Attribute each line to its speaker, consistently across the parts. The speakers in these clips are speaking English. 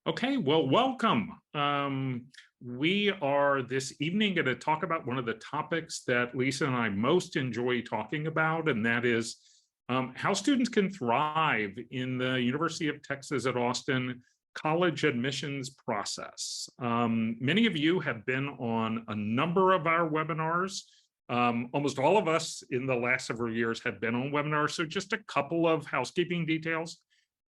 Speaker 1: Okay, well, welcome. We are this evening going to talk about one of the topics that Lisa and I most enjoy talking about, and that is how students can thrive in the University of Texas at Austin college admissions process. Many of you have been on a number of our webinars. Almost all of us in the last several years have been on webinars, so just a couple of housekeeping details.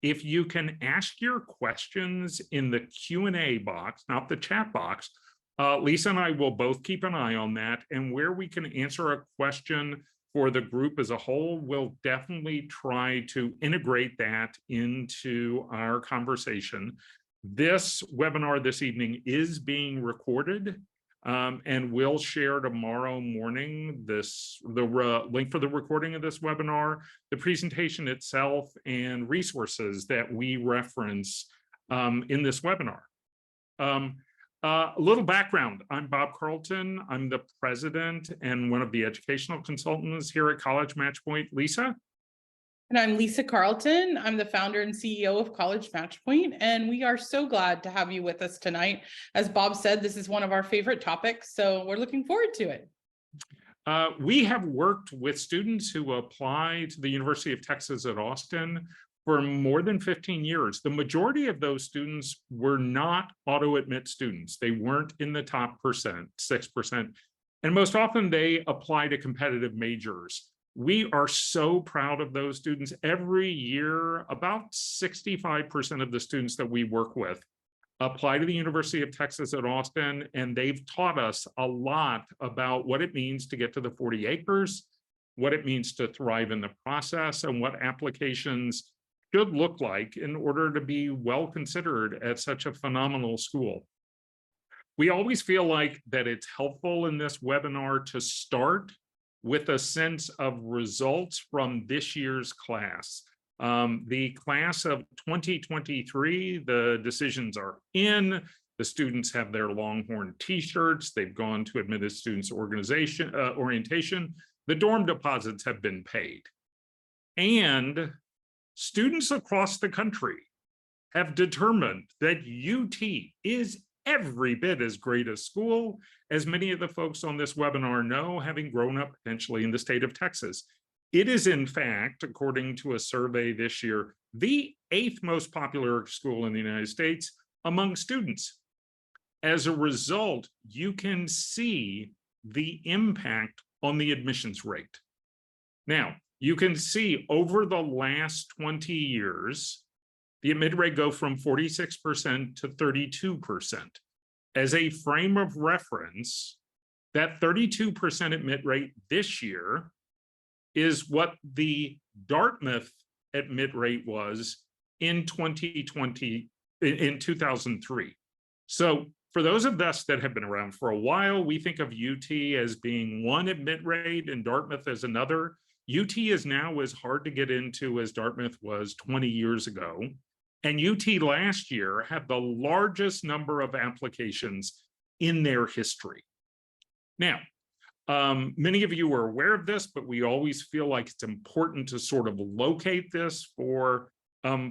Speaker 1: If you can ask your questions in the Q&A box, not the chat box, Lisa and I will both keep an eye on that. And where we can answer a question for the group as a whole, we'll definitely try to integrate that into our conversation. This webinar this evening is being recorded. And we'll share tomorrow morning the link for the recording of this webinar, the presentation itself, and resources that we reference in this webinar. A little background. I'm Bob Carlton. I'm the president and one of the educational consultants here at College Matchpoint. Lisa?
Speaker 2: And I'm Lisa Carlton. I'm the founder and CEO of College Matchpoint, and we are so glad to have you with us tonight. As Bob said, this is one of our favorite topics, so we're looking forward to it.
Speaker 1: We have worked with students who apply to the University of Texas at Austin for more than 15 years. The majority of those students were not auto-admit students. They weren't in the top 6%, and most often they apply to competitive majors. We are so proud of those students. Every year, about 65% of the students that we work with apply to the University of Texas at Austin, and they've taught us a lot about what it means to get to the 40 acres, what it means to thrive in the process, and what applications should look like in order to be well considered at such a phenomenal school. We always feel like that it's helpful in this webinar to start with a sense of results from this year's class. The class of 2023, the decisions are in, the students have their Longhorn t-shirts, they've gone to admitted students orientation, the dorm deposits have been paid. And students across the country have determined that UT is every bit as great a school as many of the folks on this webinar know, having grown up potentially in the state of Texas. It is, in fact, according to a survey this year, the 8th most popular school in the United States among students. As a result, you can see the impact on the admissions rate. Now, you can see over the last 20 years, the admit rate go from 46% to 32%. As a frame of reference, that 32% admit rate this year is what the Dartmouth admit rate was in 2003. So for those of us that have been around for a while, we think of UT as being one admit rate and Dartmouth as another. UT is now as hard to get into as Dartmouth was 20 years ago. And UT last year had the largest number of applications in their history. Now, many of you are aware of this, but we always feel like it's important to sort of locate this for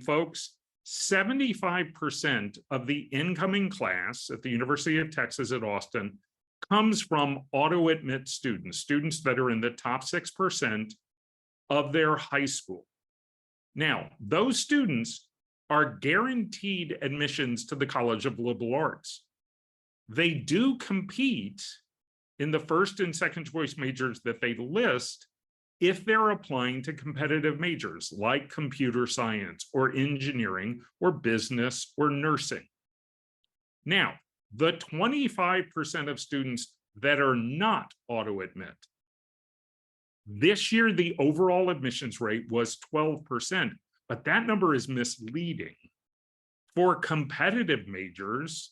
Speaker 1: folks. 75% of the incoming class at the University of Texas at Austin comes from auto-admit students, students that are in the top 6% of their high school. Now, those students are guaranteed admissions to the College of Liberal Arts. They do compete in the first and second choice majors that they list if they're applying to competitive majors like computer science or engineering or business or nursing. Now, the 25% of students that are not auto-admit, this year the overall admissions rate was 12%. But that number is misleading. For competitive majors,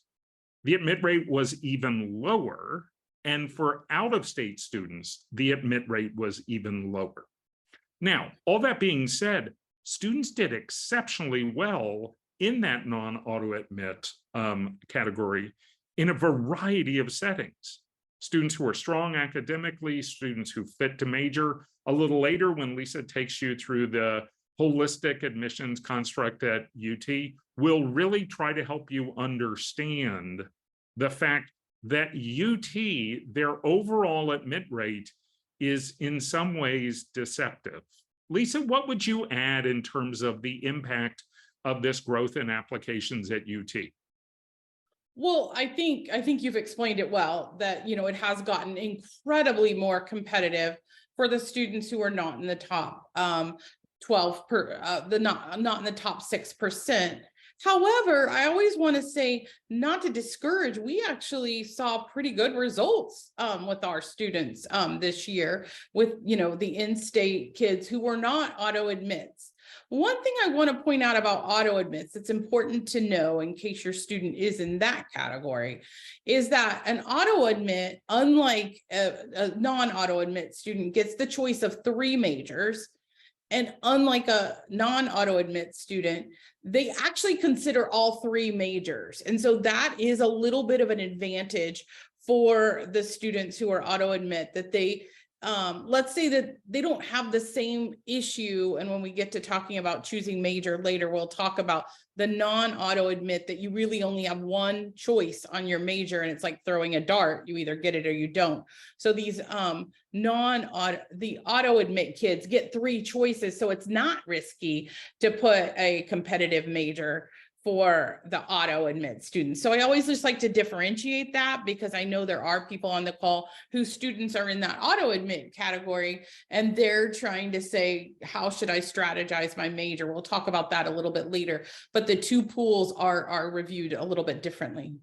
Speaker 1: the admit rate was even lower, and for out-of-state students, the admit rate was even lower. Now, all that being said, students did exceptionally well in that non-auto-admit category in a variety of settings. Students who are strong academically, students who fit to major. A little later, when Lisa takes you through the holistic admissions construct at UT will really try to help you understand the fact that UT, their overall admit rate is in some ways deceptive. Lisa, what would you add in terms of the impact of this growth in applications at UT?
Speaker 2: Well, I think you've explained it well, that it has gotten incredibly more competitive for the students who are not in the top 12 not in the top 6%. However, I always want to say, not to discourage, we actually saw pretty good results with our students this year with the in-state kids who were not auto admits. One thing I want to point out about auto admits, it's important to know in case your student is in that category, is that an auto admit, unlike a non-auto admit student, gets the choice of 3 majors. And unlike a non-auto admit student, they actually consider all 3 majors. And so that is a little bit of an advantage for the students who are auto admit, that they let's say that they don't have the same issue. And when we get to talking about choosing major later, we'll talk about the non-auto admit, that you really only have one choice on your major, and it's like throwing a dart. You either get it or you don't. So these the auto admit kids get 3 choices. So it's not risky to put a competitive major for the auto admit students. So I always just like to differentiate that, because I know there are people on the call whose students are in that auto admit category, and they're trying to say, how should I strategize my major? We'll talk about that a little bit later, but the 2 pools are reviewed a little bit differently.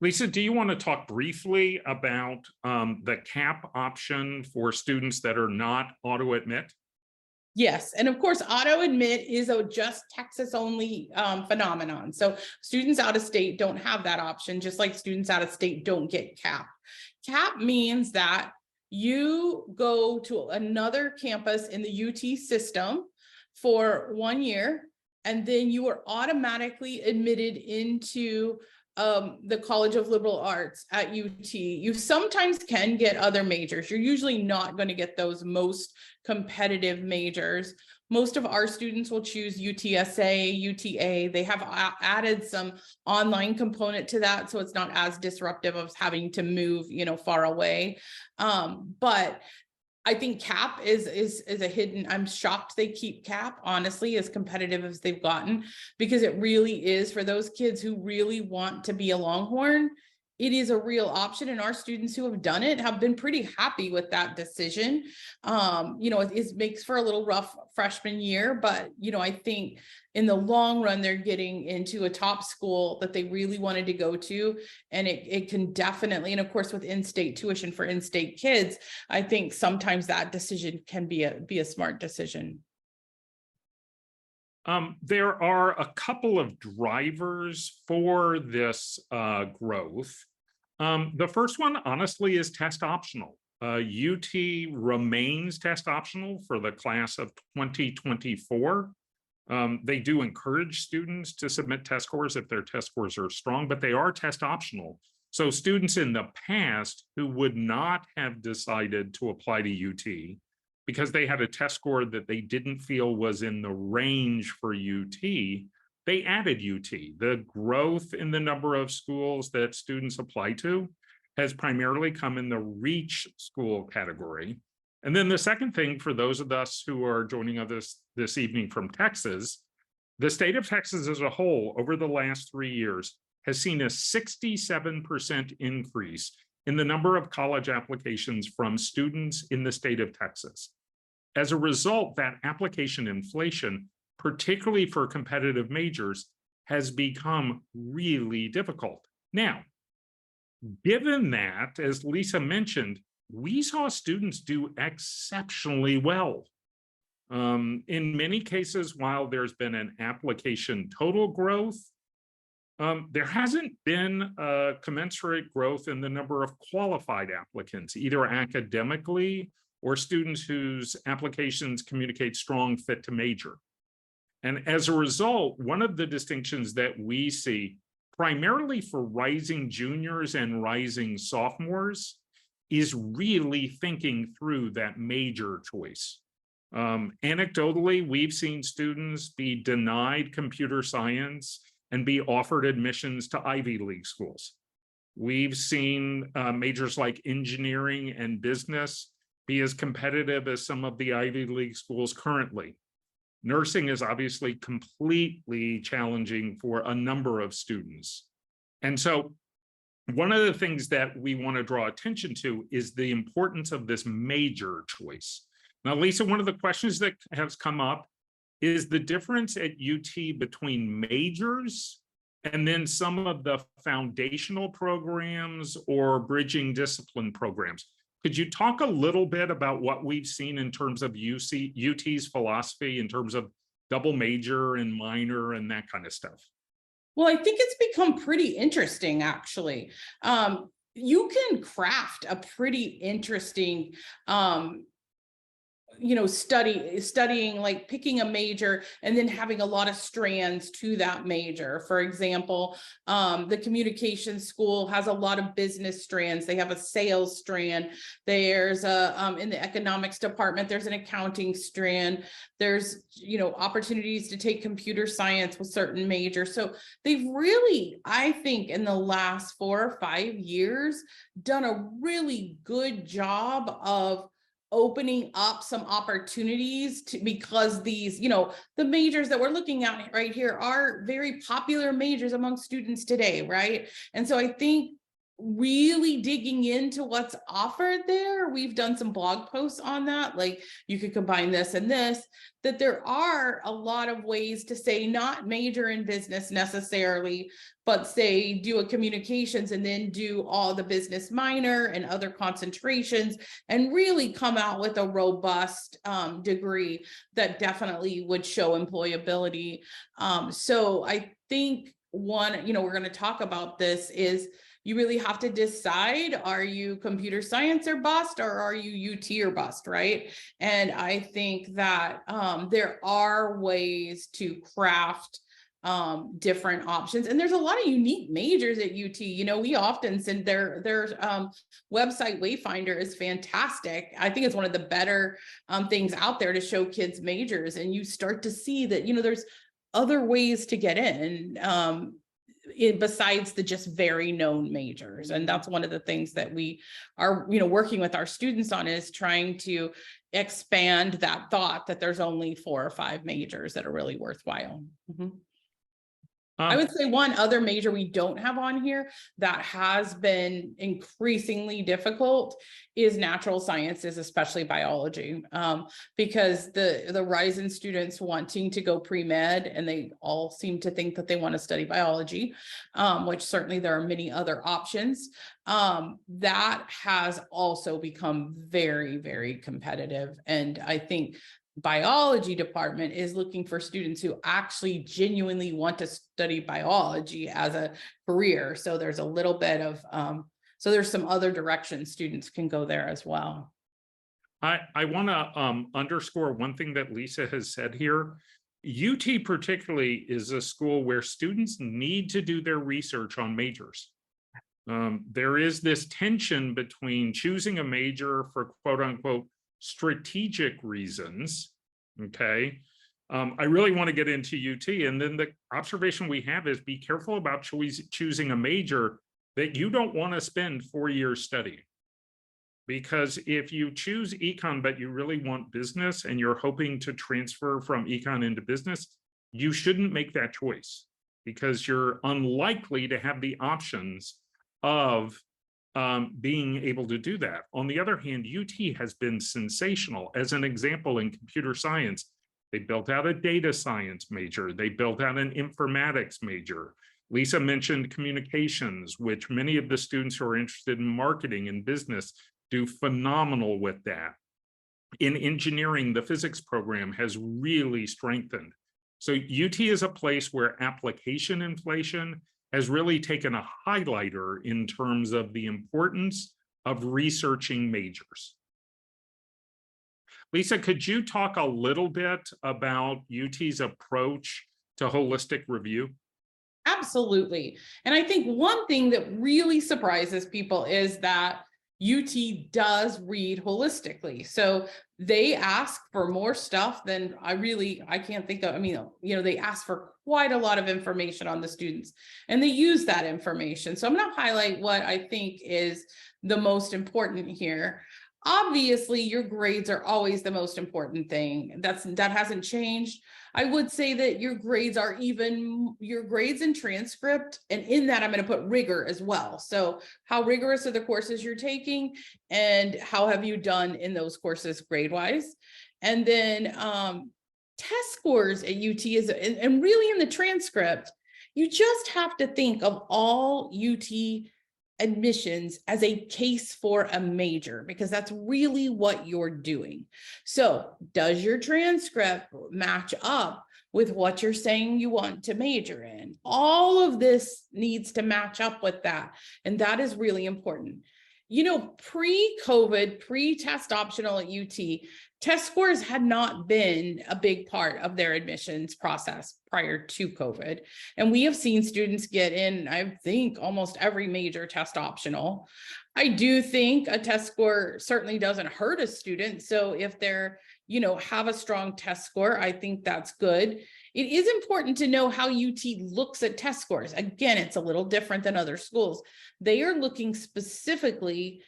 Speaker 1: Lisa, do you want to talk briefly about the CAP option for students that are not auto admit?
Speaker 2: Yes, and of course, auto admit is a just Texas only phenomenon. So students out of state don't have that option, just like students out of state don't get CAP. CAP means that you go to another campus in the UT system for 1 year, and then you are automatically admitted into the College of Liberal Arts at UT. You sometimes can get other majors. You're usually not going to get those most competitive majors. Most of our students will choose UTSA, UTA. They have added some online component to that, so it's not as disruptive of having to move, far away. But I think CAP is a hidden, I'm shocked they keep CAP, honestly, as competitive as they've gotten, because it really is for those kids who really want to be a Longhorn. It is a real option, and our students who have done it have been pretty happy with that decision. It makes for a little rough freshman year, but I think in the long run, they're getting into a top school that they really wanted to go to, and it can definitely, and of course with in-state tuition for in-state kids, I think sometimes that decision can be a smart decision.
Speaker 1: There are a couple of drivers for this growth. The first one, honestly, is test optional. UT remains test optional for the class of 2024. They do encourage students to submit test scores if their test scores are strong, but they are test optional. So students in the past who would not have decided to apply to UT because they had a test score that they didn't feel was in the range for UT, they added UT. The growth in the number of schools that students apply to has primarily come in the reach school category. And then the second thing, for those of us who are joining us this evening from Texas, the state of Texas as a whole over the last 3 years has seen a 67% increase in the number of college applications from students in the state of Texas. As a result, that application inflation, particularly for competitive majors, has become really difficult. Now, given that, as Lisa mentioned, we saw students do exceptionally well. In many cases, while there's been an application total growth, there hasn't been a commensurate growth in the number of qualified applicants, either academically or students whose applications communicate strong fit to major. And as a result, one of the distinctions that we see primarily for rising juniors and rising sophomores is really thinking through that major choice. Anecdotally, we've seen students be denied computer science and be offered admissions to Ivy League schools. We've seen majors like engineering and business be as competitive as some of the Ivy League schools currently. Nursing is obviously completely challenging for a number of students. And so one of the things that we want to draw attention to is the importance of this major choice. Now, Lisa, one of the questions that has come up is the difference at UT between majors and then some of the foundational programs or bridging discipline programs. Could you talk a little bit about what we've seen in terms of UT's philosophy in terms of double major and minor and that kind of stuff?
Speaker 2: Well, I think it's become pretty interesting, actually. You can craft a pretty interesting studying, like picking a major and then having a lot of strands to that major. For example, the communications school has a lot of business strands. They have a sales strand. There's in the economics department, there's an accounting strand. There's, opportunities to take computer science with certain majors. So they've really, I think, in the last 4 or 5 years, done a really good job of opening up some opportunities because these, the majors that we're looking at right here are very popular majors among students today, right? And so I think really digging into what's offered there, we've done some blog posts on that, like you could combine this and this, that there are a lot of ways to say not major in business necessarily, but say do a communications and then do all the business minor and other concentrations and really come out with a robust degree that definitely would show employability. So I think one, we're going to talk about this is you really have to decide, are you computer science or bust, or are you UT or bust, right? And I think that there are ways to craft different options. And there's a lot of unique majors at UT. We often send their website Wayfinder is fantastic. I think it's one of the better things out there to show kids majors. And you start to see that, there's other ways to get in. Besides the just very known majors. And that's one of the things that we are, working with our students on, is trying to expand that thought that there's only 4 or 5 majors that are really worthwhile. I would say one other major we don't have on here that has been increasingly difficult is natural sciences, especially biology, because the rise in students wanting to go pre-med, and they all seem to think that they want to study biology, which certainly there are many other options. That has also become very, very competitive. And I think biology department is looking for students who actually genuinely want to study biology as a career. So there's a little bit of, so there's some other directions students can go there as well.
Speaker 1: I want to underscore one thing that Lisa has said here. UT particularly is a school where students need to do their research on majors. There is this tension between choosing a major for quote unquote strategic reasons. Okay. I really want to get into UT. And then the observation we have is be careful about choosing a major that you don't want to spend 4 years studying. Because if you choose econ, but you really want business and you're hoping to transfer from econ into business, you shouldn't make that choice because you're unlikely to have the options of being able to do that. On the other hand, UT has been sensational. As an example, in computer science, they built out a data science major. They built out an informatics major. Lisa mentioned communications, which many of the students who are interested in marketing and business do phenomenal with that. In engineering, the physics program has really strengthened. So UT is a place where application inflation has really taken a highlighter in terms of the importance of researching majors. Lisa, could you talk a little bit about UT's approach to holistic review?
Speaker 2: Absolutely. And I think one thing that really surprises people is that UT does read holistically. So they ask for more stuff than I can't think of. I mean, they ask for quite a lot of information on the students and they use that information. So I'm going to highlight what I think is the most important here. Obviously, your grades are always the most important thing. That hasn't changed. I would say that your grades are even your grades and transcript. And in that, I'm going to put rigor as well. So how rigorous are the courses you're taking and how have you done in those courses grade wise? And then test scores at UT and really in the transcript, you just have to think of all UT admissions as a case for a major, because that's really what you're doing. So does your transcript match up with what you're saying you want to major in? All of this needs to match up with that. And that is really important. Pre-COVID, pre-test optional at UT, test scores had not been a big part of their admissions process prior to COVID. And we have seen students get in, I think, almost every major test optional. I do think a test score certainly doesn't hurt a student. So if they're, have a strong test score, I think that's good. It is important to know how UT looks at test scores. Again, it's a little different than other schools. They are looking specifically.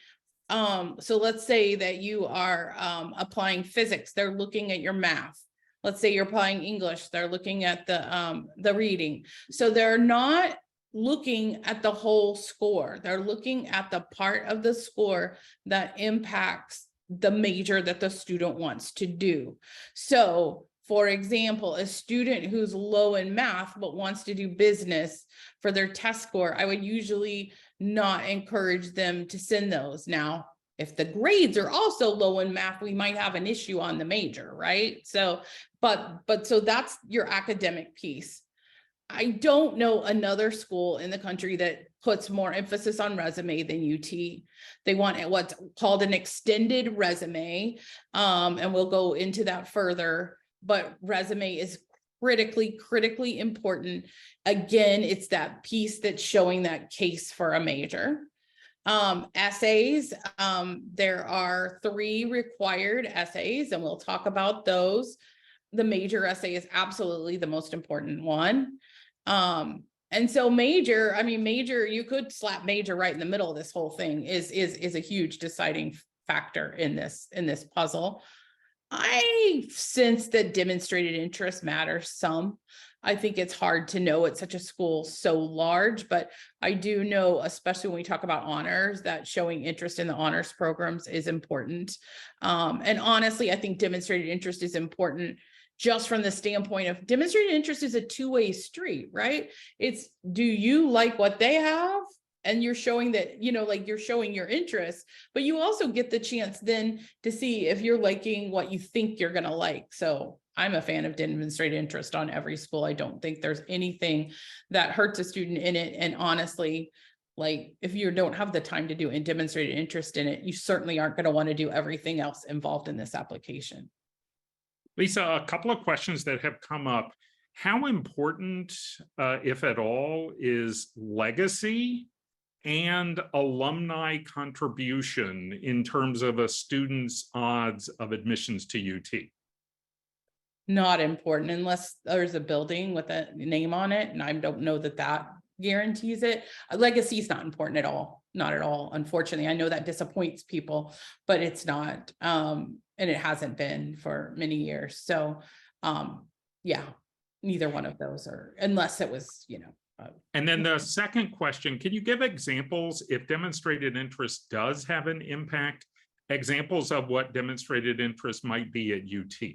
Speaker 2: So let's say that you are applying physics. They're looking at your math. Let's say you're applying English. They're looking at the reading. So they're not looking at the whole score. They're looking at the part of the score that impacts the major that the student wants to do. So for example, a student who's low in math but wants to do business for their test score, I would usually not encourage them to send those. Now, if the grades are also low in math, we might have an issue on the major, right? So, so that's your academic piece. I don't know another school in the country that puts more emphasis on resume than UT. They want what's called an extended resume, and we'll go into that further. But resume is critically important. Again, it's that piece that's showing that case for a major. Essays, there are 3 required essays, and we'll talk about those. The major essay is absolutely the most important one. And so major, you could slap major right in the middle of this whole thing is a huge deciding factor in this puzzle. I sense that demonstrated interest matters some. I think it's hard to know at such a school so large, but I do know, especially when we talk about honors, that showing interest in the honors programs is important. And honestly, I think demonstrated interest is important just from the standpoint of demonstrated interest is a two-way street, right? It's, do you like what they have? And you're showing that, you're showing your interest, but you also get the chance then to see if you're liking what you think you're going to like. So I'm a fan of demonstrated interest on every school. I don't think there's anything that hurts a student in it. And honestly, if you don't have the time to do and demonstrated interest in it, you certainly aren't going to want to do everything else involved in this application.
Speaker 1: Lisa, a couple of questions that have come up. How important, if at all, is legacy and alumni contribution in terms of a student's odds of admissions to UT?
Speaker 2: Not important unless there's a building with a name on it, and I don't know that guarantees it. Legacy is not important at all. Not at all. Unfortunately, I know that disappoints people, but it's not. And it hasn't been for many years. So yeah, neither one of those are, unless it was,
Speaker 1: And then the second question, can you give examples, if demonstrated interest does have an impact, examples of what demonstrated interest might be at UT?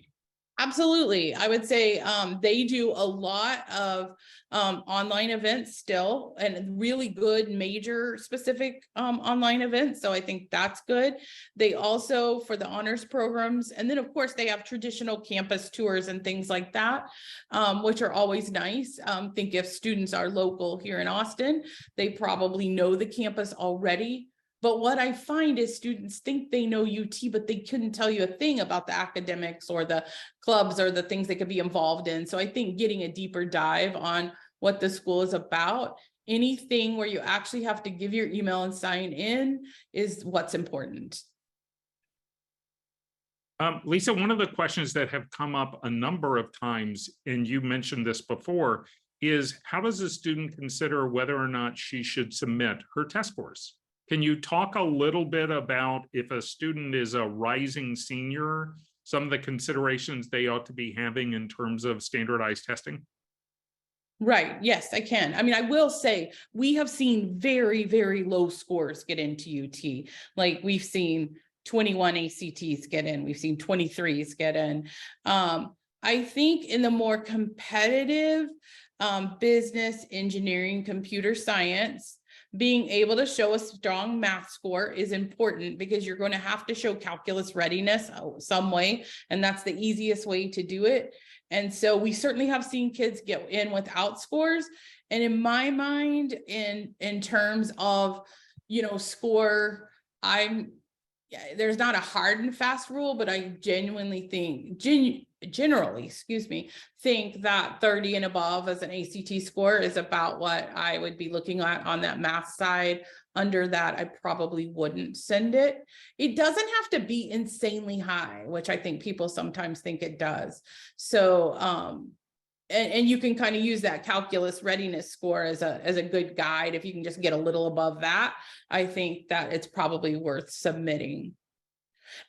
Speaker 2: Absolutely. I would say they do a lot of online events still, and really good major specific online events. So I think that's good. They also, for the honors programs, and then of course they have traditional campus tours and things like that, which are always nice. Think if students are local here in Austin, they probably know the campus already. But what I find is students think they know UT, but they couldn't tell you a thing about the academics or the clubs or the things they could be involved in. So I think getting a deeper dive on what the school is about anything where you actually have to give your email and sign in is what's important.
Speaker 1: Lisa, one of the questions that have come up a number of times, and you mentioned this before, is how does a student consider whether or not she should submit her test scores? Can you talk a little bit about, if a student is a rising senior, some of the considerations they ought to be having in terms of standardized testing?
Speaker 2: Right. Yes, I can. I mean, I will say we have seen very, very low scores get into UT. Like we've seen 21 ACTs get in, we've seen 23s get in. I think in the more competitive business, engineering, computer science, being able to show a strong math score is important because you're going to have to show calculus readiness some way, and that's the easiest way to do it. And so we certainly have seen kids get in without scores. And in my mind, in terms of, score, there's not a hard and fast rule, but I genuinely think, generally, think that 30 and above as an ACT score is about what I would be looking at on that math side. Under that, I probably wouldn't send it. It doesn't have to be insanely high, which I think people sometimes think it does. So, and you can kind of use that calculus readiness score as a good guide. If you can just get a little above that, I think that it's probably worth submitting.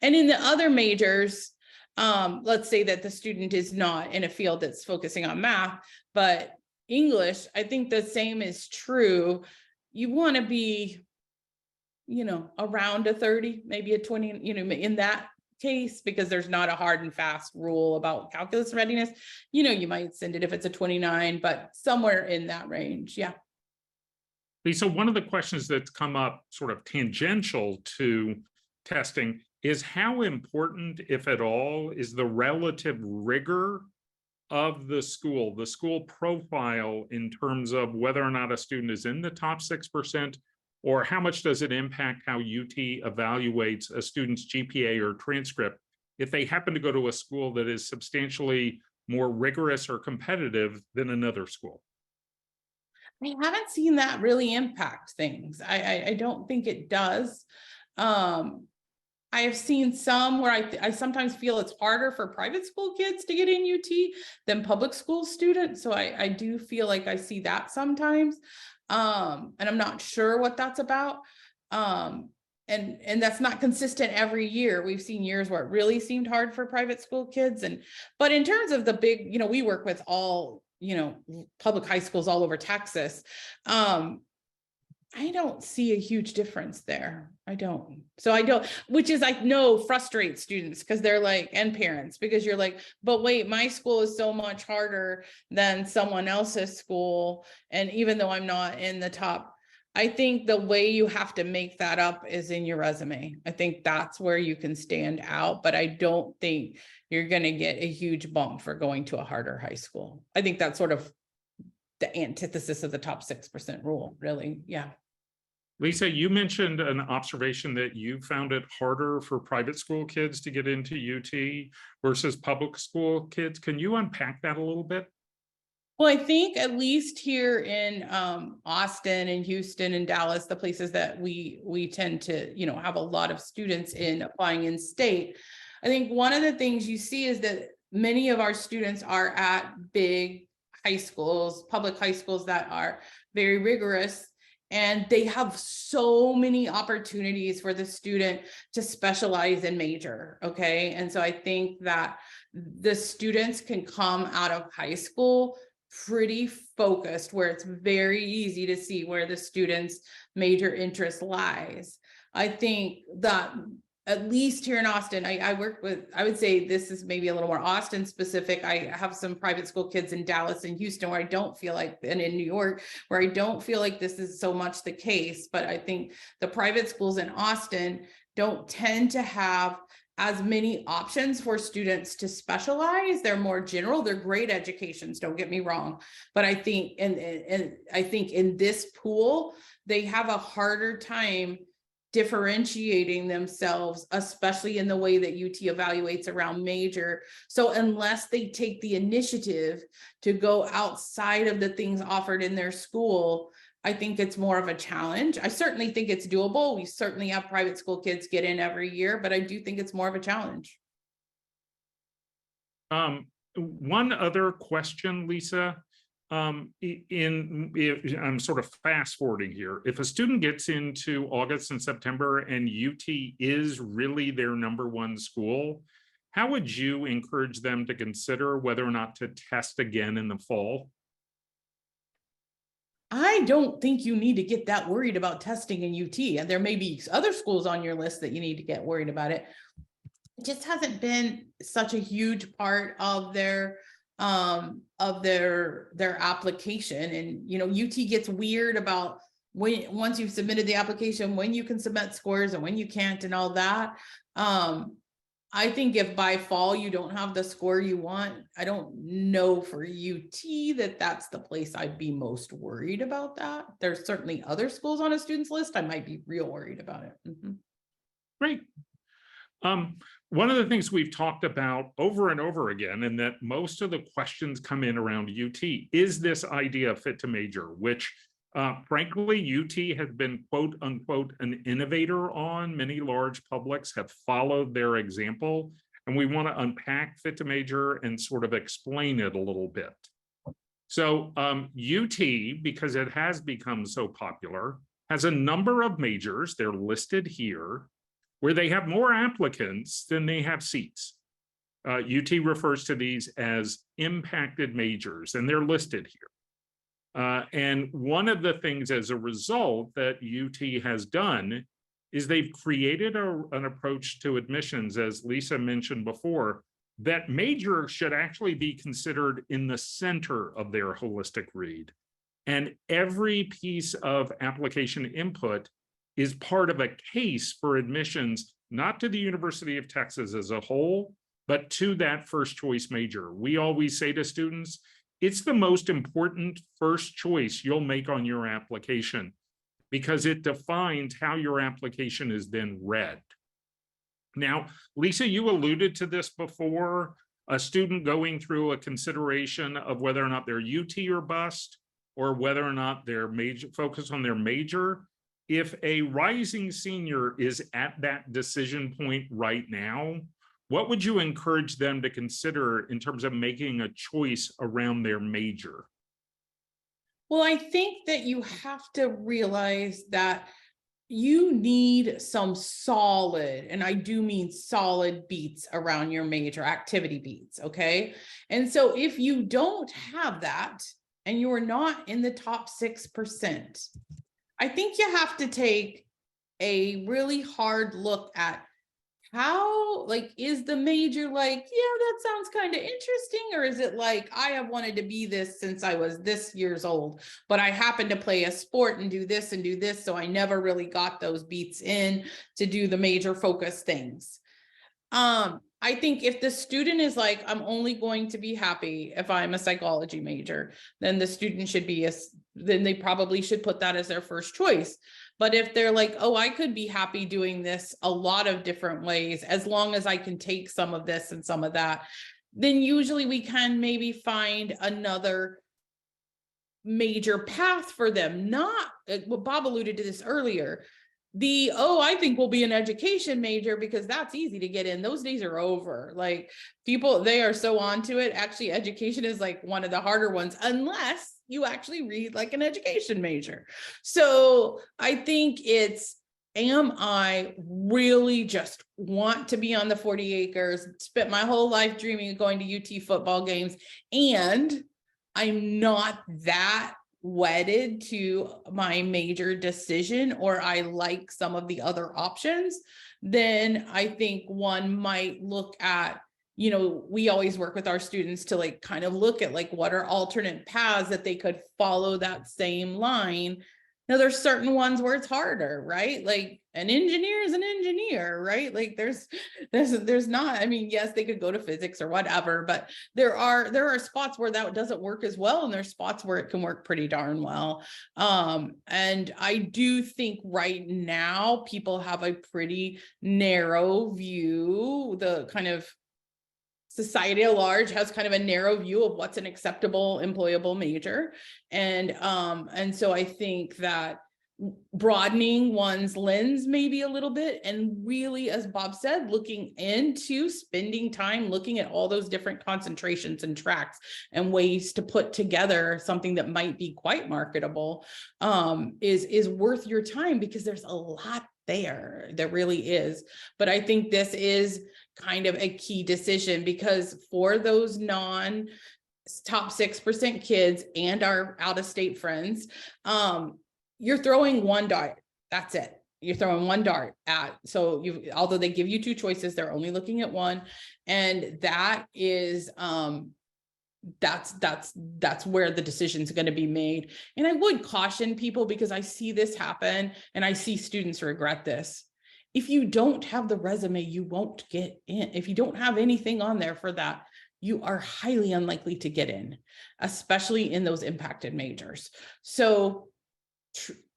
Speaker 2: And in the other majors, let's say that the student is not in a field that's focusing on math, but English, I think the same is true. You want to be, around a 30, maybe a 20, in that case, because there's not a hard and fast rule about calculus readiness. You might send it if it's a 29, but somewhere in that range. Yeah.
Speaker 1: Lisa, one of the questions that's come up sort of tangential to testing is how important, if at all, is the relative rigor of the school profile in terms of whether or not a student is in the top 6%, or how much does it impact how UT evaluates a student's GPA or transcript if they happen to go to a school that is substantially more rigorous or competitive than another school?
Speaker 2: I haven't seen that really impact things. I don't think it does. I have seen some where I sometimes feel it's harder for private school kids to get in UT than public school students. So I do feel like I see that sometimes. And I'm not sure what that's about. And that's not consistent every year. We've seen years where it really seemed hard for private school kids. But in terms of the big, we work with all, public high schools all over Texas. I don't see a huge difference there. I don't. So I don't, which is like, no, frustrates students because they're like, and parents, because you're like, but wait, my school is so much harder than someone else's school. And even though I'm not in the top, I think the way you have to make that up is in your resume. I think that's where you can stand out, but I don't think you're going to get a huge bump for going to a harder high school. I think that's sort of the antithesis of the top 6% rule, really. Yeah.
Speaker 1: Lisa, you mentioned an observation that you found it harder for private school kids to get into UT versus public school kids. Can you unpack that a little bit?
Speaker 2: Well, I think at least here in Austin and Houston and Dallas, the places that we tend to, have a lot of students in applying in state. I think one of the things you see is that many of our students are at big high schools, public high schools that are very rigorous. And they have so many opportunities for the student to specialize and major. Okay. And so I think that the students can come out of high school pretty focused, where it's very easy to see where the student's major interest lies. I think that at least here in Austin, I work with, I would say this is maybe a little more Austin specific. I have some private school kids in Dallas and Houston where I don't feel like, and in New York, where I don't feel like this is so much the case. But I think the private schools in Austin don't tend to have as many options for students to specialize. They're more general. They're great educations, don't get me wrong. But I think, and I think in this pool, they have a harder time differentiating themselves, especially in the way that UT evaluates around major. So unless they take the initiative to go outside of the things offered in their school, I think it's more of a challenge. I certainly think it's doable. We certainly have private school kids get in every year, but I do think it's more of a challenge.
Speaker 1: One other question, Lisa. I'm sort of fast forwarding here. If a student gets into August and September and UT is really their #1 school, how would you encourage them to consider whether or not to test again in the fall?
Speaker 2: I don't think you need to get that worried about testing in UT, and there may be other schools on your list that you need to get worried about it. It just hasn't been such a huge part of their application. And UT gets weird about once you've submitted the application, when you can submit scores and when you can't and all that. I think if by fall you don't have the score you want, I don't know for UT that's the place I'd be most worried about that. There's certainly other schools on a student's list I might be real worried about it.
Speaker 1: Great. One of the things we've talked about over and over again, and that most of the questions come in around UT, is this idea of fit to major, which frankly, UT has been quote unquote an innovator on. Many large publics have followed their example, and we want to unpack fit to major and sort of explain it a little bit. So UT, because it has become so popular, has a number of majors, they're listed here, where they have more applicants than they have seats. UT refers to these as impacted majors, and they're listed here. And one of the things as a result that UT has done is they've created an approach to admissions, as Lisa mentioned before, that major should actually be considered in the center of their holistic read. And every piece of application input is part of a case for admissions, not to the University of Texas as a whole, but to that first choice major. We always say to students, it's the most important first choice you'll make on your application because it defines how your application is then read. Now, Lisa, you alluded to this before, a student going through a consideration of whether or not they're UT or bust, or whether or not they're focus on their major. If a rising senior is at that decision point right now, what would you encourage them to consider in terms of making a choice around their major?
Speaker 2: Well, I think that you have to realize that you need some solid, and I do mean solid beats around your major, activity beats, okay? And so if you don't have that and you're not in the top 6%, I think you have to take a really hard look at how, is the major that sounds kind of interesting, or is it like, I have wanted to be this since I was this years old, but I happen to play a sport and do this, so I never really got those beats in to do the major focus things. I think if the student is like, I'm only going to be happy if I'm a psychology major, then the student should be then they probably should put that as their first choice. But if they're like, oh, I could be happy doing this a lot of different ways, as long as I can take some of this and some of that, then usually we can maybe find another major path for them. Not what Bob alluded to this earlier. I think we'll be an education major because that's easy to get in. Those days are over. People, they are so onto it. Actually, education is one of the harder ones, unless you actually read like an education major. So I think am I really just want to be on the 40 acres, spent my whole life dreaming of going to UT football games, and I'm not that wedded to my major decision, or I like some of the other options, then I think one might look at, we always work with our students to kind of look at what are alternate paths that they could follow that same line. Now there's certain ones where it's harder, right? An engineer is an engineer, right? There's not, yes, they could go to physics or whatever, but there are spots where that doesn't work as well. And there's spots where it can work pretty darn well. And I do think right now people have a pretty narrow view, the kind of society at large has kind of a narrow view of what's an acceptable employable major. And so I think that broadening one's lens maybe a little bit, and really, as Bob said, looking into spending time looking at all those different concentrations and tracks and ways to put together something that might be quite marketable is worth your time, because there's a lot there really is. But I think this is kind of a key decision, because for those non top 6% kids and our out-of-state friends, you're throwing one dart. That's it. You're throwing one dart at, so although they give you two choices, they're only looking at one. And that is, that's where the decision's going to be made. And I would caution people, because I see this happen and I see students regret this. If you don't have the resume, you won't get in. If you don't have anything on there for that, you are highly unlikely to get in, especially in those impacted majors. So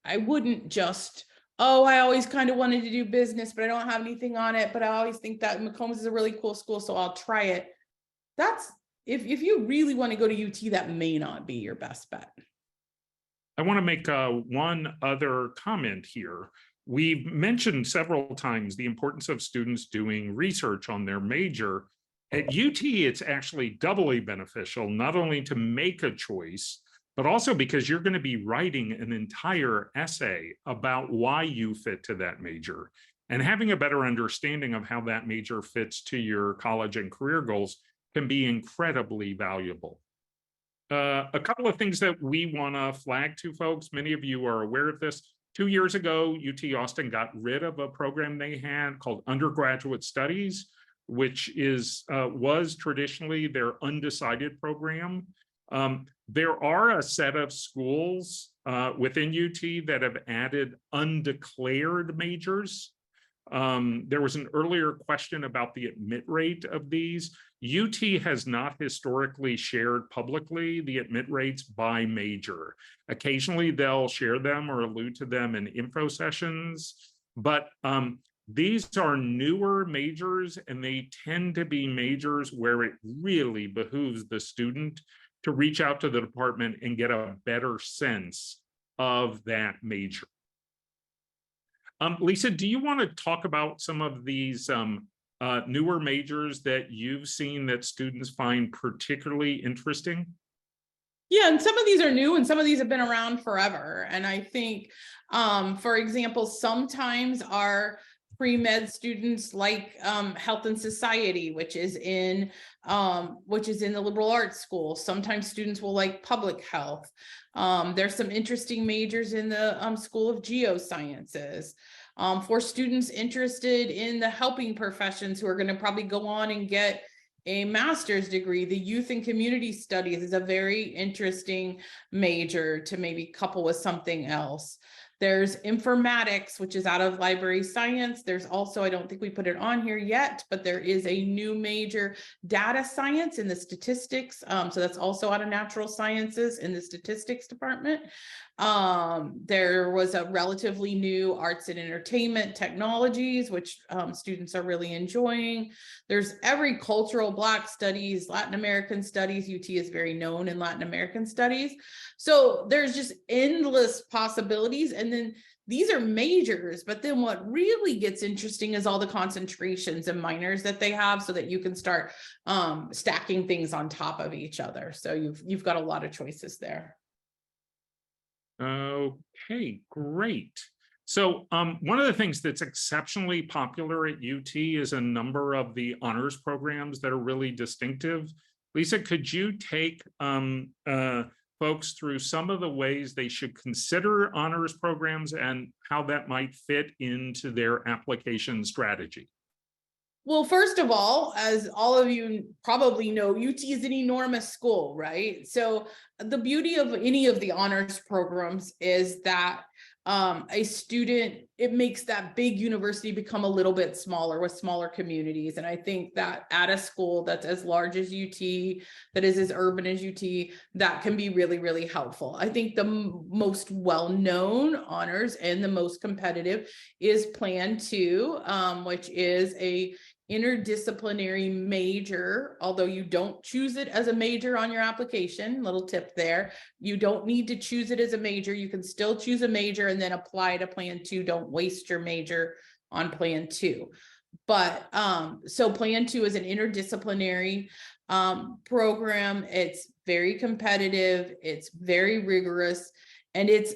Speaker 2: I wouldn't just, oh, I always kind of wanted to do business, but I don't have anything on it, but I always think that McCombs is a really cool school, so I'll try it. That's, if you really want to go to UT, that may not be your best bet.
Speaker 1: I want to make one other comment here. We've mentioned several times the importance of students doing research on their major. At UT, it's actually doubly beneficial, not only to make a choice, but also because you're going to be writing an entire essay about why you fit to that major. And having a better understanding of how that major fits to your college and career goals can be incredibly valuable. A couple of things that we want to flag to folks, many of you are aware of this. 2 years ago, UT Austin got rid of a program they had called Undergraduate Studies, which was traditionally their undecided program. There are a set of schools within UT that have added undeclared majors. There was an earlier question about the admit rate of these. UT has not historically shared publicly the admit rates by major. Occasionally they'll share them or allude to them in info sessions, but these are newer majors, and they tend to be majors where it really behooves the student to reach out to the department and get a better sense of that major. Lisa, do you want to talk about some of these newer majors that you've seen that students find particularly interesting?
Speaker 2: Yeah, and some of these are new and some of these have been around forever. And I think, for example, sometimes our pre-med students like health and society, which is in the liberal arts school. Sometimes students will like public health. There's some interesting majors in the School of Geosciences. For students interested in the helping professions who are going to probably go on and get a master's degree, the youth and community studies is a very interesting major to maybe couple with something else. There's informatics, which is out of library science. There's also, I don't think we put it on here yet, but there is a new major, data science in the statistics. So that's also out of natural sciences in the statistics department. There was a relatively new arts and entertainment technologies, which students are really enjoying. There's every cultural, Black studies, Latin American studies. UT is very known in Latin American studies. So there's just endless possibilities. And then these are majors, but then what really gets interesting is all the concentrations and minors that they have, so that you can start stacking things on top of each other. So you've got a lot of choices there.
Speaker 1: Okay, great. So one of the things that's exceptionally popular at UT is a number of the honors programs that are really distinctive. Lisa, could you take folks through some of the ways they should consider honors programs and how that might fit into their application strategy?
Speaker 2: Well, first of all, as all of you probably know, UT is an enormous school, right? So the beauty of any of the honors programs is that a student, it makes that big university become a little bit smaller with smaller communities. And I think that at a school that's as large as UT, that is as urban as UT, that can be really, really helpful. I think the most well-known honors and the most competitive is Plan 2, which is a interdisciplinary major, although you don't choose it as a major on your application. Little tip there. You don't need to choose it as a major. You can still choose a major and then apply to Plan 2. Don't waste your major on Plan 2. But so Plan 2 is an interdisciplinary program. It's very competitive, it's very rigorous, and it's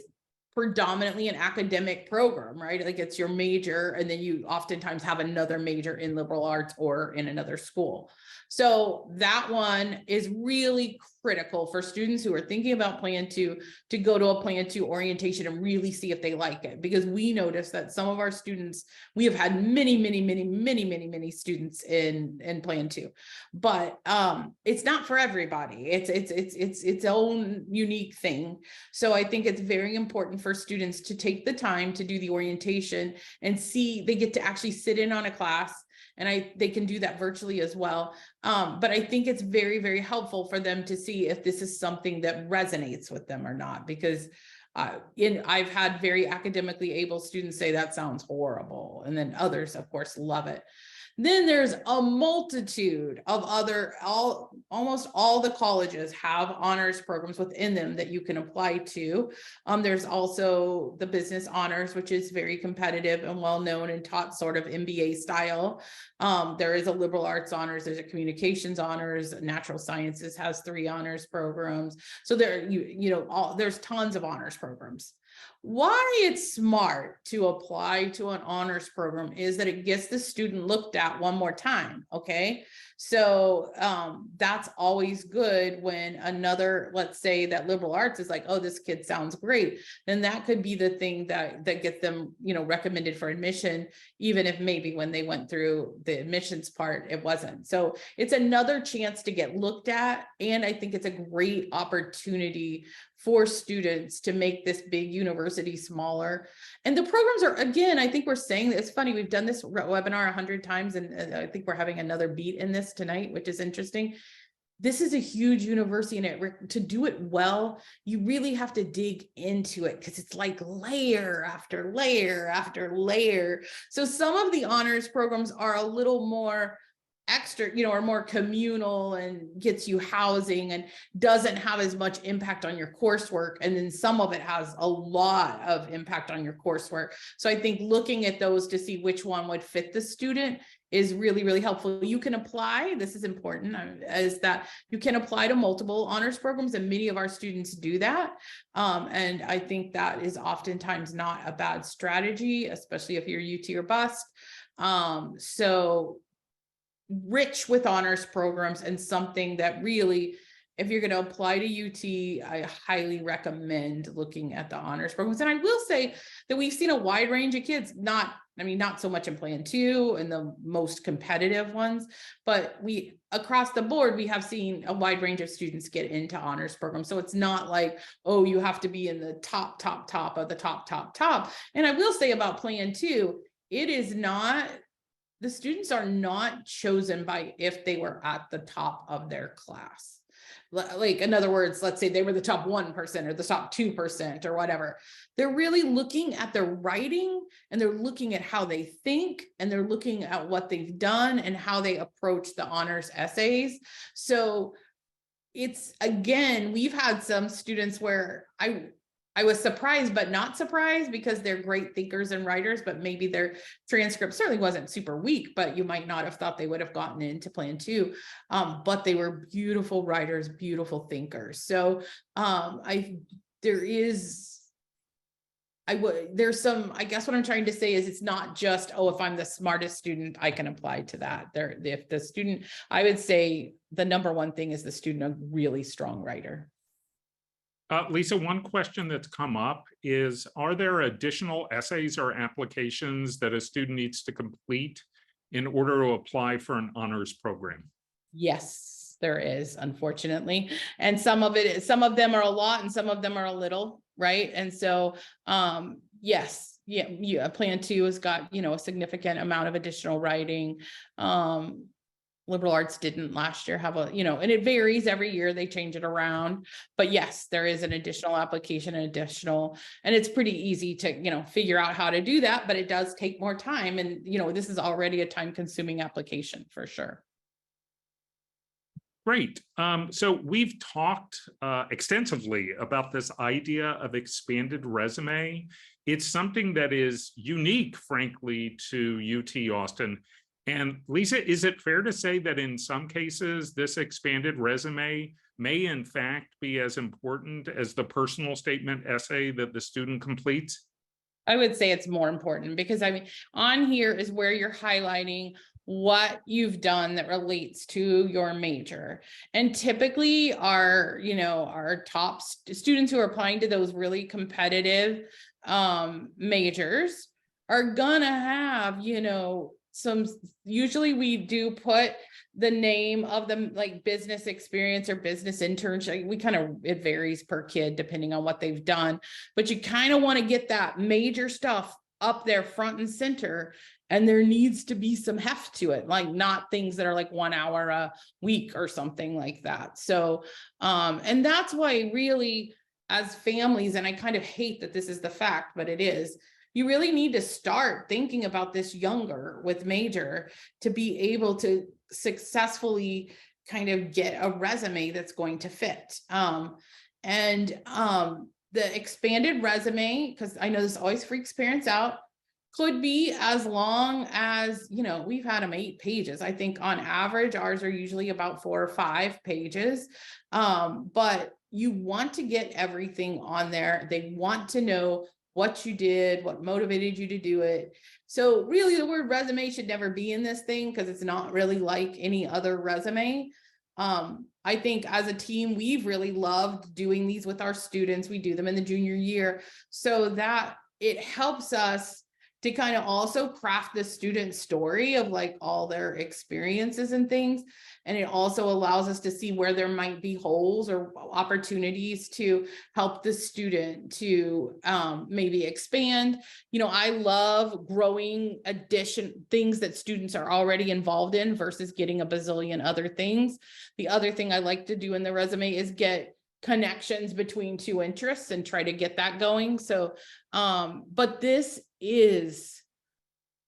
Speaker 2: predominantly an academic program, right? Like it's your major, and then you oftentimes have another major in liberal arts or in another school. So that one is really critical for students who are thinking about Plan 2 to go to a Plan 2 orientation and really see if they like it. Because we noticed that some of our students, we have had many students in Plan 2, but it's not for everybody. It's its own unique thing. So I think it's very important for students to take the time to do the orientation and see, they get to actually sit in on a class, and they can do that virtually as well. But I think it's very helpful for them to see if this is something that resonates with them or not, because I've had very academically able students say that sounds horrible, and then others, of course, love it. Then there's a multitude of almost all the colleges have honors programs within them that you can apply to. There's also the business honors, which is very competitive and well-known and taught sort of MBA style. There is a liberal arts honors, there's a communications honors, natural sciences has 3 honors programs. So there, there's tons of honors programs. Why it's smart to apply to an honors program is that it gets the student looked at one more time. Okay. So that's always good when another, let's say that liberal arts is like, oh, this kid sounds great. Then that could be the thing that gets them, recommended for admission, even if maybe when they went through the admissions part, it wasn't. So it's another chance to get looked at. And I think it's a great opportunity for students to make this big university smaller. And the programs are, again, I think we're saying that it's funny. We've done this webinar 100 times, and I think we're having another beat in this tonight, which is interesting. This is a huge university, and to do it well, you really have to dig into it, because it's like layer after layer after layer. So some of the honors programs are a little more extra, are more communal and gets you housing and doesn't have as much impact on your coursework. And then some of it has a lot of impact on your coursework. So I think looking at those to see which one would fit the student is really helpful. You can apply, this is important, is that you can apply to multiple honors programs, and many of our students do that. And I think that is oftentimes not a bad strategy, especially if you're UT or bust. So rich with honors programs, and something that really, if you're going to apply to UT, I highly recommend looking at the honors programs. And I will say that we've seen a wide range of kids, not so much in Plan 2 and the most competitive ones, but across the board, we have seen a wide range of students get into honors programs. So it's not like, oh, you have to be in the top of the top. And I will say about Plan 2, it is not, the students are not chosen by if they were at the top of their class. Like, in other words, let's say they were the top 1% or the top 2% or whatever. They're really looking at their writing, and they're looking at how they think, and they're looking at what they've done and how they approach the honors essays. So it's, again, we've had some students where I was surprised, but not surprised, because they're great thinkers and writers, but maybe their transcript certainly wasn't super weak, but you might not have thought they would have gotten into Plan 2. But they were beautiful writers, beautiful thinkers. So there's some, I guess what I'm trying to say is, it's not just, oh, if I'm the smartest student, I can apply to that. If the student, I would say the number one thing is the student a really strong writer.
Speaker 1: Lisa, one question that's come up is, are there additional essays or applications that a student needs to complete in order to apply for an honors program?
Speaker 2: Yes, there is, unfortunately. And some of them are a lot, and some of them are a little, right? And so, yes, yeah, Plan 2 has got, a significant amount of additional writing. liberal arts didn't last year have a, and it varies every year, they change it around. But yes, there is an additional application, and it's pretty easy to, figure out how to do that, but it does take more time. And, this is already a time consuming application for sure.
Speaker 1: Great. So we've talked extensively about this idea of expanded resume. It's something that is unique, frankly, to UT Austin. And Lisa, is it fair to say that in some cases, this expanded resume may in fact be as important as the personal statement essay that the student completes?
Speaker 2: I would say it's more important because on here is where you're highlighting what you've done that relates to your major. And typically our top students who are applying to those really competitive majors are gonna have, usually we do put the name of them, like business experience or business internship. It varies per kid depending on what they've done, but you kind of want to get that major stuff up there front and center. And there needs to be some heft to it, like not things that are like 1 hour a week or something like that. So, and that's why really as families, and I kind of hate that this is the fact, but it is, you really need to start thinking about this younger with major to be able to successfully kind of get a resume that's going to fit. The expanded resume, because I know this always freaks parents out, could be as long as, we've had them 8 pages. I think on average, ours are usually about 4 or 5 pages. But you want to get everything on there. They want to know what you did, what motivated you to do it. So really the word resume should never be in this thing because it's not really like any other resume. I think as a team, we've really loved doing these with our students. We do them in the junior year so that it helps us to kind of also craft the student story of like all their experiences and things. And it also allows us to see where there might be holes or opportunities to help the student to maybe expand. I love growing things that students are already involved in versus getting a bazillion other things. The other thing I like to do in the resume is get connections between 2 interests and try to get that going. So, but this is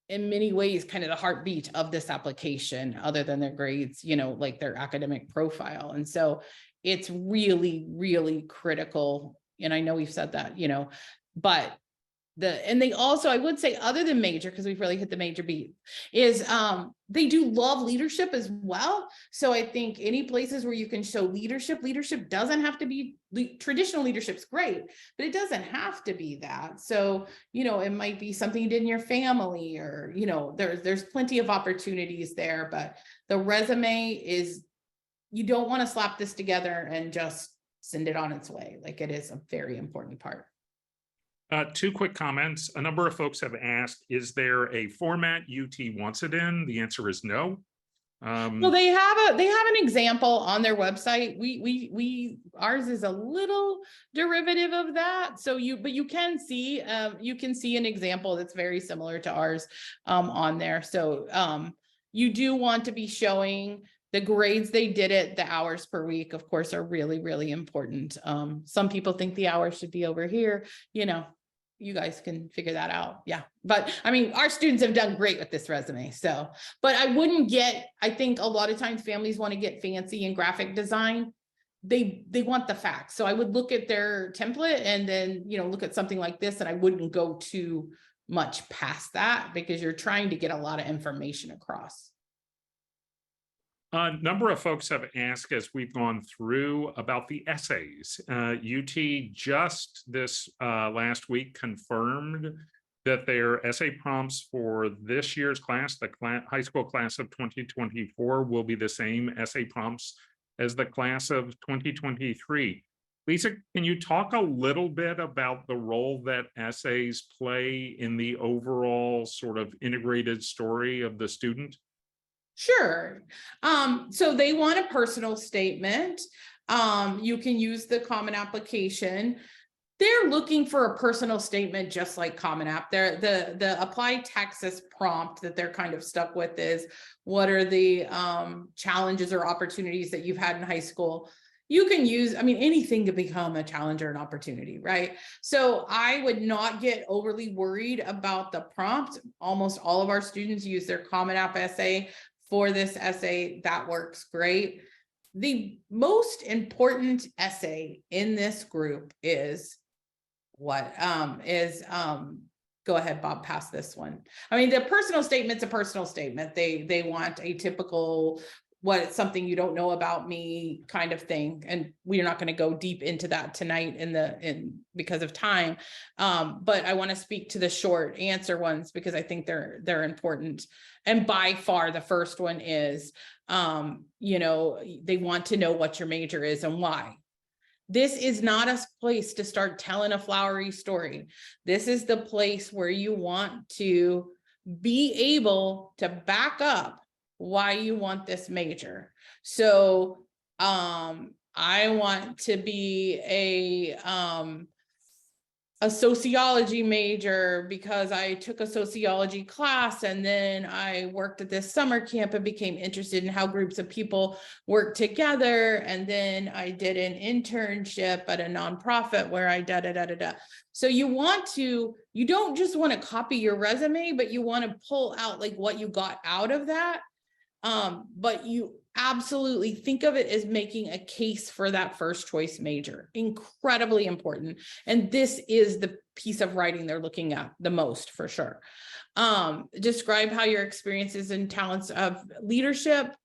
Speaker 2: in many ways kind of the heartbeat of this application, other than their grades, like their academic profile. And so it's really, really critical. And I know we've said that, but and they also, I would say, other than major, because we've really hit the major beat, is they do love leadership as well. So I think any places where you can show leadership doesn't have to be traditional leadership's great, but it doesn't have to be that. So, it might be something you did in your family or, there's plenty of opportunities there, but the resume is, you don't want to slap this together and just send it on its way. Like it is a very important part.
Speaker 1: 2 quick comments. A number of folks have asked, is there a format UT wants it in? The answer is no.
Speaker 2: Well, they have an example on their website. Ours is a little derivative of that. So but you can see an example that's very similar to ours on there. So you do want to be showing the grades they did it, the hours per week, of course, are really, really important. Some people think the hours should be over here, you guys can figure that out. Yeah. But our students have done great with this resume. So, but I think a lot of times families want to get fancy in graphic design. They want the facts. So I would look at their template and then, look at something like this, and I wouldn't go too much past that because you're trying to get a lot of information across.
Speaker 1: A number of folks have asked as we've gone through about the essays. UT just this last week confirmed that their essay prompts for this year's class, the high school class of 2024, will be the same essay prompts as the class of 2023. Lisa, can you talk a little bit about the role that essays play in the overall sort of integrated story of the student?
Speaker 2: Sure. So they want a personal statement. You can use the common application. They're looking for a personal statement, just like Common App. The Apply Texas prompt that they're kind of stuck with is, what are the challenges or opportunities that you've had in high school? You can use, I mean, anything to become a challenge or an opportunity, right? So I would not get overly worried about the prompt. Almost all of our students use their Common App essay for this essay. That works great. The most important essay in this group is go ahead, Bob, pass this one. I mean, the personal statement's a personal statement. They want a typical, something you don't know about me kind of thing. And we're not going to go deep into that tonight because of time. But I want to speak to the short answer ones because I think they're important. And by far the first one is, they want to know what your major is and why. This is not a place to start telling a flowery story. This is the place where you want to be able to back up why you want this major. So I want to be a sociology major because I took a sociology class and then I worked at this summer camp and became interested in how groups of people work together. And then I did an internship at a nonprofit where I So you don't just want to copy your resume, but you want to pull out like what you got out of that. But you absolutely think of it as making a case for that first choice major. Incredibly important. And this is the piece of writing they're looking at the most, for sure. Describe how your experiences and talents of leadership.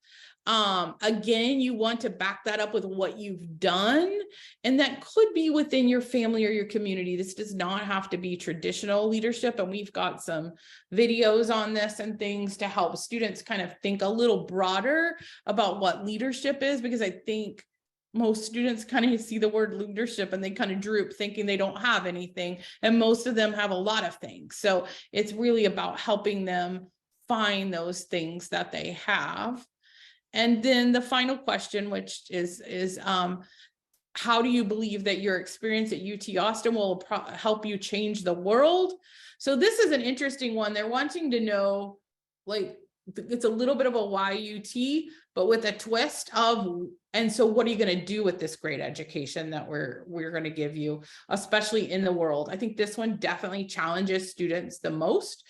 Speaker 2: Again, you want to back that up with what you've done, and that could be within your family or your community. This does not have to be traditional leadership, and we've got some videos on this and things to help students kind of think a little broader about what leadership is, because I think most students kind of see the word leadership and they kind of droop thinking they don't have anything, and most of them have a lot of things. So it's really about helping them find those things that they have. And then the final question, which is how do you believe that your experience at UT Austin will help you change the world? So this is an interesting one. They're wanting to know, like, it's a little bit of a why UT, but with a twist of, and so what are you going to do with this great education that we're going to give you, especially in the world? I think this one definitely challenges students the most,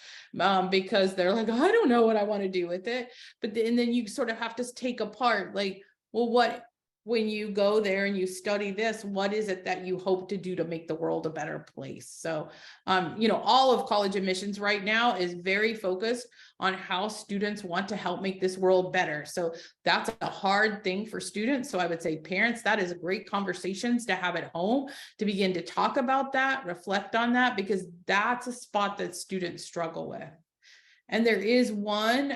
Speaker 2: because they're like, I don't know what I want to do with it. But then you sort of have to take apart, like, well, when you go there and you study this, what is it that you hope to do to make the world a better place? So, all of college admissions right now is very focused on how students want to help make this world better. So that's a hard thing for students. So I would say parents, that is great conversations to have at home to begin to talk about that, reflect on that, because that's a spot that students struggle with. And there is one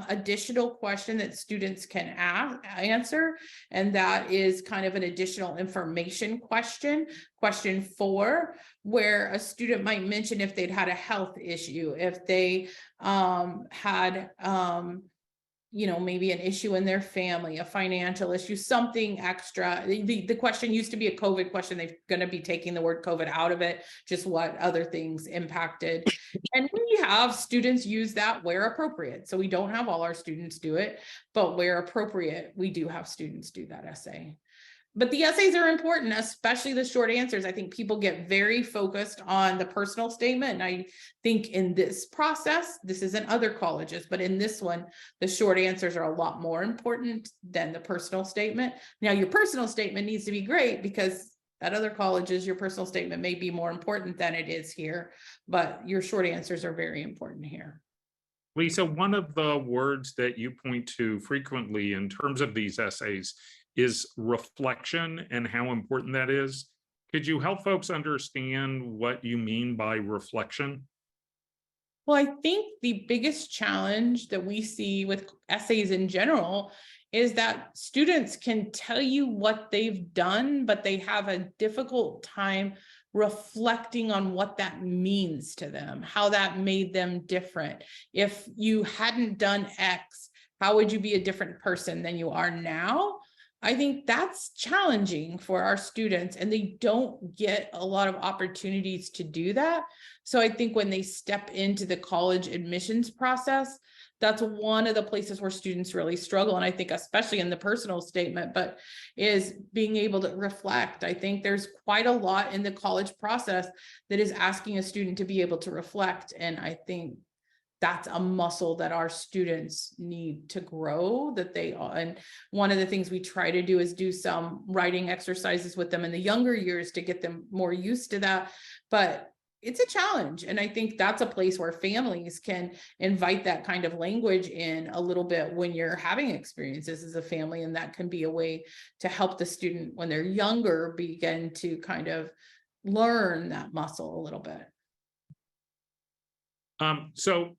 Speaker 2: additional question that students can answer, and that is kind of an additional information question, question 4, where a student might mention if they'd had a health issue, if they had maybe an issue in their family, a financial issue, something extra. The question used to be a COVID question. They're going to be taking the word COVID out of it, just what other things impacted. And we have students use that where appropriate. So we don't have all our students do it, but where appropriate, we do have students do that essay. But the essays are important, especially the short answers. I think people get very focused on the personal statement. And I think in this process, this is in other colleges, but in this one, the short answers are a lot more important than the personal statement. Now, your personal statement needs to be great, because at other colleges, your personal statement may be more important than it is here, but your short answers are very important here.
Speaker 1: Lisa, one of the words that you point to frequently in terms of these essays is reflection, and how important that is. Could you help folks understand what you mean by reflection?
Speaker 2: Well, I think the biggest challenge that we see with essays in general is that students can tell you what they've done, but they have a difficult time reflecting on what that means to them, how that made them different. If you hadn't done X, how would you be a different person than you are now? I think that's challenging for our students, and they don't get a lot of opportunities to do that. So I think when they step into the college admissions process, that's one of the places where students really struggle. And I think especially in the personal statement, but is being able to reflect. I think there's quite a lot in the college process that is asking a student to be able to reflect. And I think that's a muscle that our students need to grow, that they are. And one of the things we try to do is do some writing exercises with them in the younger years to get them more used to that. But it's a challenge. And I think that's a place where families can invite that kind of language in a little bit when you're having experiences as a family. And that can be a way to help the student when they're younger begin to kind of learn that muscle a little bit.
Speaker 1: So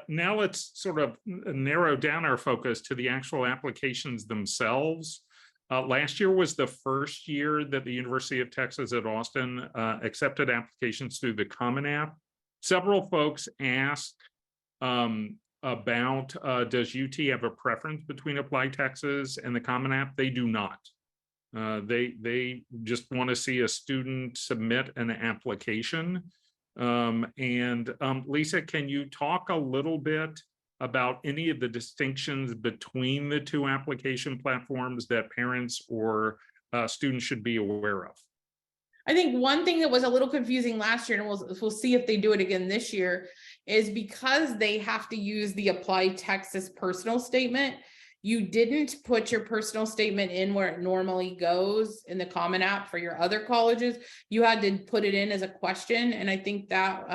Speaker 1: now let's sort of narrow down our focus to the actual applications themselves. Last year was the first year that the University of Texas at Austin accepted applications through the Common App. Several folks asked about, does UT have a preference between Apply Texas and the Common App? They do not. They just want to see a student submit an application. Lisa, can you talk a little bit about any of the distinctions between the two application platforms that parents or students should be aware of?
Speaker 2: I think one thing that was a little confusing last year, and we'll see if they do it again this year, is because they have to use the Apply Texas personal statement. You didn't put your personal statement in where it normally goes in the Common App for your other colleges. You had to put it in as a question. And I think that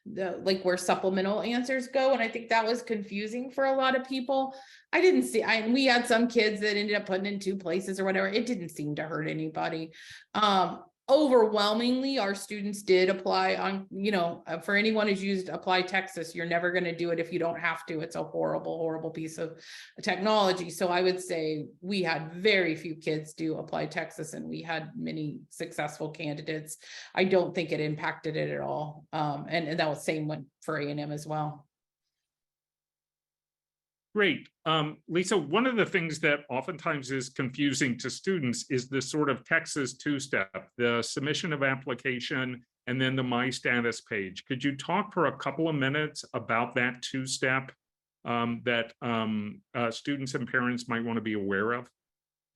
Speaker 2: like where supplemental answers go. And I think that was confusing for a lot of people. I didn't see, we had some kids that ended up putting in 2 places or whatever. It didn't seem to hurt anybody. Overwhelmingly, our students did apply on, for anyone who's used Apply Texas, you're never going to do it if you don't have to. It's a horrible, horrible piece of technology. So I would say we had very few kids do Apply Texas, and we had many successful candidates. I don't think it impacted it at all. And that was same one for A&M as well.
Speaker 1: Great. Lisa, one of the things that oftentimes is confusing to students is the sort of Texas 2-step, the submission of application, and then the My Status page. Could you talk for a couple of minutes about that 2-step that students and parents might want to be aware of?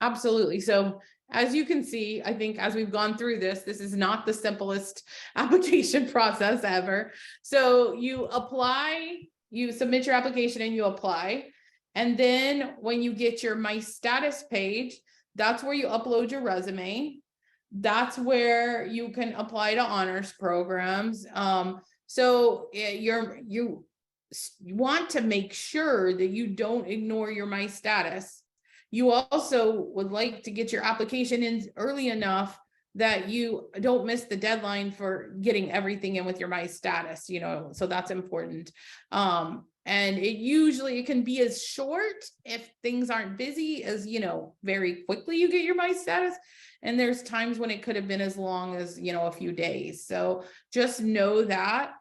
Speaker 2: Absolutely. So as you can see, I think as we've gone through this is not the simplest application process ever. So you apply, you submit your application and you apply. And then when you get your My Status page, that's where you upload your resume. That's where you can apply to honors programs. So you want to make sure that you don't ignore your My Status. You also would like to get your application in early enough that you don't miss the deadline for getting everything in with your My Status, so that's important. And it can be as short if things aren't busy as, very quickly you get your My Status. And there's times when it could have been as long as, a few days. So just know that.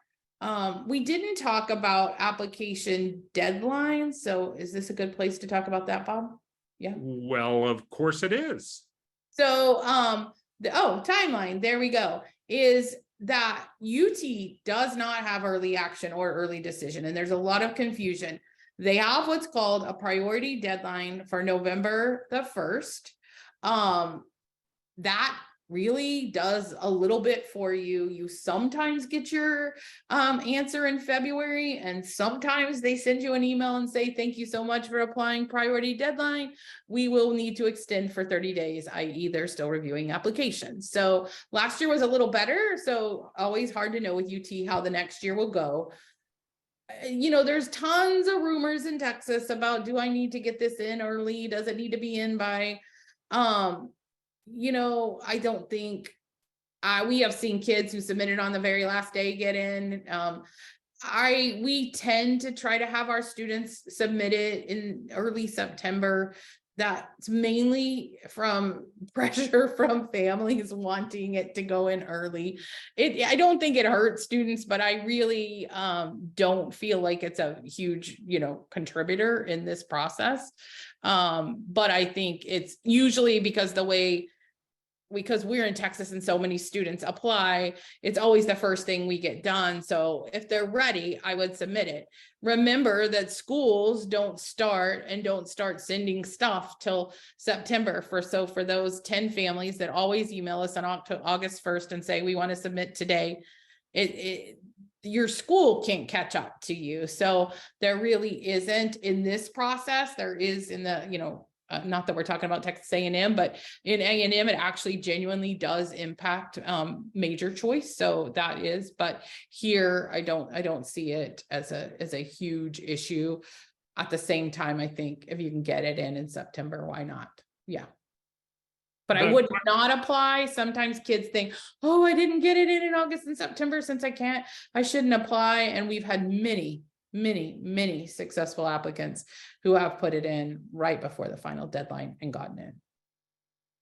Speaker 2: We didn't talk about application deadlines. So is this a good place to talk about that, Bob? Yeah.
Speaker 1: Well, of course it is.
Speaker 2: So, timeline, there we go, is that UT does not have early action or early decision. And there's a lot of confusion. They have what's called a priority deadline for November the 1st. That really does a little bit for you. You sometimes get your answer in February, and sometimes they send you an email and say, thank you so much for applying priority deadline. We will need to extend for 30 days, i.e. they're still reviewing applications. So last year was a little better. So always hard to know with UT how the next year will go. There's tons of rumors in Texas about, do I need to get this in early? Does it need to be in by, I don't think we have seen kids who submitted on the very last day get in. We tend to try to have our students submit it in early September. that's mainly from pressure from families wanting it to go in early. I don't think it hurts students, but I really don't feel like it's a huge, contributor in this process. But I think it's usually because we're in Texas and so many students apply, it's always the first thing we get done. So if they're ready, I would submit it. Remember that schools don't start sending stuff till September. So for those 10 families that always email us on August 1st and say, we want to submit today, your school can't catch up to you. So there really isn't in this process. There is in the, not that we're talking about Texas A&M, but in A&M, it actually genuinely does impact major choice. So that is, but here I don't see it as a huge issue. At the same time, I think if you can get it in September, why not? Yeah. But I would not apply. Sometimes kids think, oh, I didn't get it in August and September since I shouldn't apply. And we've had many successful applicants who have put it in right before the final deadline and gotten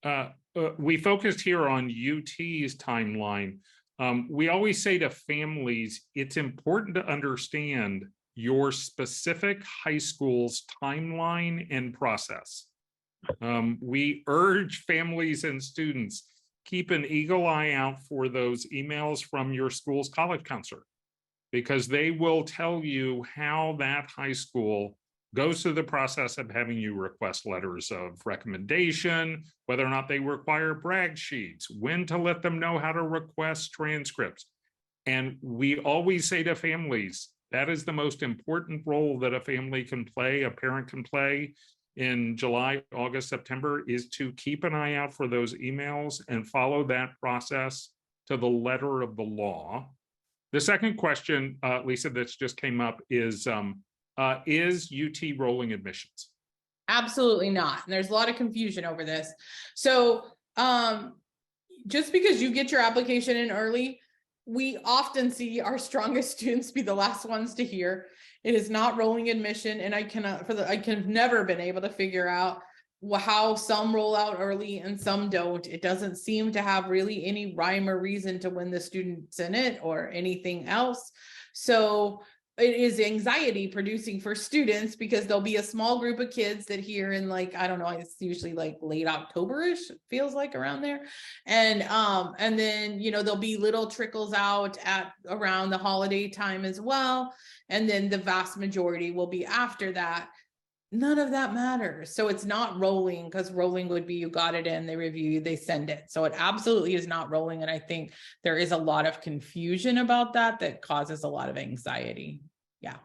Speaker 2: in.
Speaker 1: We focused here on UT's timeline. We always say to families, it's important to understand your specific high school's timeline and process. We urge families and students, keep an eagle eye out for those emails from your school's college counselor, because they will tell you how that high school goes through the process of having you request letters of recommendation, whether or not they require brag sheets, when to let them know how to request transcripts. And we always say to families, that is the most important role that a family can play, a parent can play in July, August, September, is to keep an eye out for those emails and follow that process to the letter of the law. The second question, Lisa, that's just came up is UT rolling admissions?
Speaker 2: Absolutely not. And there's a lot of confusion over this. So just because you get your application in early, we often see our strongest students be the last ones to hear. It is not rolling admission, and I have never been able to figure out how some roll out early and some don't. It doesn't seem to have really any rhyme or reason to when the student's in it or anything else. So it is anxiety producing for students because there'll be a small group of kids that hear in I don't know, it's usually late October-ish, feels like around there. And then, there'll be little trickles out at around the holiday time as well. And then the vast majority will be after that. None of that matters. So it's not rolling, because rolling would be you got it in, they review you, they send it. So it absolutely is not rolling. And I think there is a lot of confusion about that causes a lot of anxiety. Yeah.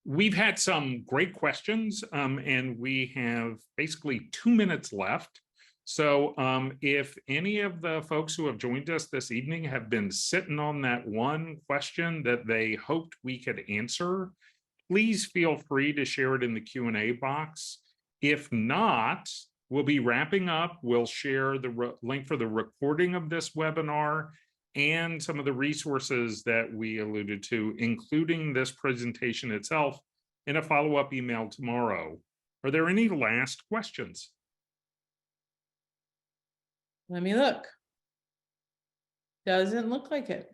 Speaker 1: We've had some great questions, and we have basically 2 minutes left. So if any of the folks who have joined us this evening have been sitting on that one question that they hoped we could answer, please feel free to share it in the Q&A box. If not, we'll be wrapping up. We'll share the link for the recording of this webinar and some of the resources that we alluded to, including this presentation itself, in a follow-up email tomorrow. Are there any last questions?
Speaker 2: Let me look. Doesn't look like it.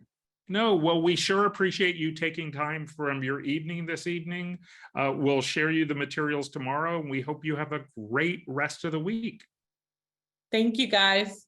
Speaker 1: No, well, we sure appreciate you taking time from your evening this evening. We'll share you the materials tomorrow, and we hope you have a great rest of the week.
Speaker 2: Thank you, guys.